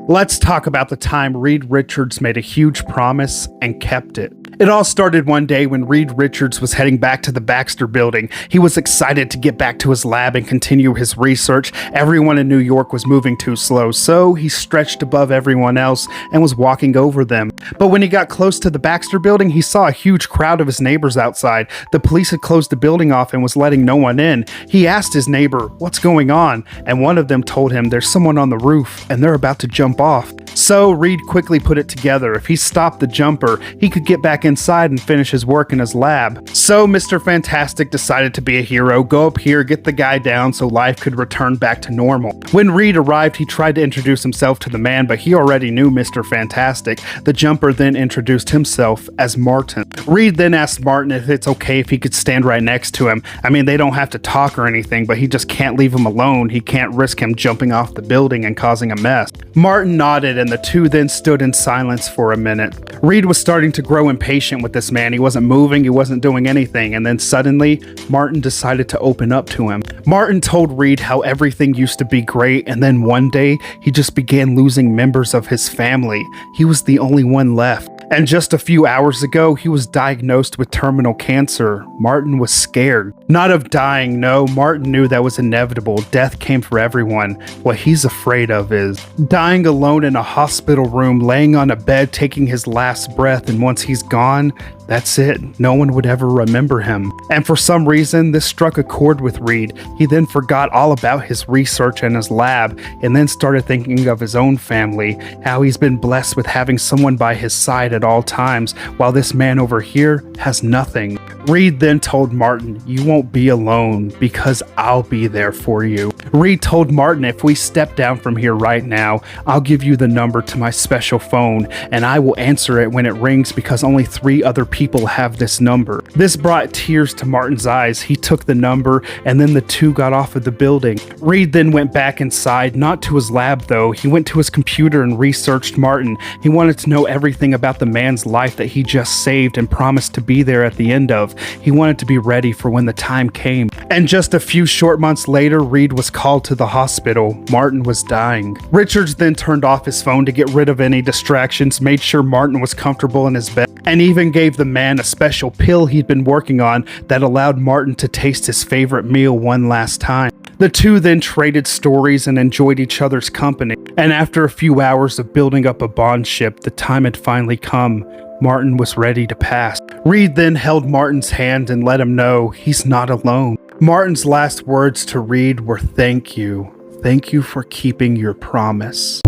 Let's talk about the time Reed Richards made a huge promise and kept it. It all started one day when Reed Richards was heading back to the Baxter building. He was excited to get back to his lab and continue his research. Everyone in New York was moving too slow, so he stretched above everyone else and was walking over them. But when he got close to the Baxter building, he saw a huge crowd of his neighbors outside. The police had closed the building off and was letting no one in. He asked his neighbor, "What's going on?" And one of them told him there's someone on the roof and they're about to jump off. So Reed quickly put it together. If he stopped the jumper, he could get back inside and finish his work in his lab. So Mr. Fantastic decided to be a hero, go up here, get the guy down so life could return back to normal. When Reed arrived, he tried to introduce himself to the man, but he already knew Mr. Fantastic. The jumper then introduced himself as Martin. Reed then asked Martin if it's okay if he could stand right next to him. I mean, they don't have to talk or anything, but he just can't leave him alone. He can't risk him jumping off the building and causing a mess. Martin nodded and the two then stood in silence for a minute. Reed was starting to grow impatient with this man. He wasn't moving, he wasn't doing anything, and then suddenly, Martin decided to open up to him. Martin told Reed how everything used to be great, and then one day, he just began losing members of his family. He was the only one left. And just a few hours ago, he was diagnosed with terminal cancer. Martin was scared. Not of dying, no, Martin knew that was inevitable. Death came for everyone. What he's afraid of is dying alone in a hospital room, laying on a bed, taking his last breath, and once he's gone, that's it. No one would ever remember him. And for some reason, this struck a chord with Reed. He then forgot all about his research and his lab, and then started thinking of his own family, how he's been blessed with having someone by his side at all times, while this man over here has nothing. Reed then told Martin, "You won't be alone, because I'll be there for you." Reed told Martin, "If we step down from here right now, I'll give you the number to my special phone, and I will answer it when it rings because only 3 other people have this number." This brought tears to Martin's eyes. He took the number, and then the two got off of the building. Reed then went back inside, not to his lab though. He went to his computer and researched Martin. He wanted to know everything about the man's life that he just saved and promised to be there at the end of. He wanted to be ready for when the time came. And just a few short months later, Reed was called to the hospital. Martin was dying. Richards then turned off his phone to get rid of any distractions, made sure Martin was comfortable in his bed, and even gave the man a special pill he'd been working on that allowed Martin to taste his favorite meal one last time. The two then traded stories and enjoyed each other's company. And after a few hours of building up a bondship, the time had finally come. Martin was ready to pass. Reed then held Martin's hand and let him know he's not alone. Martin's last words to Reed were, "Thank you. Thank you for keeping your promise."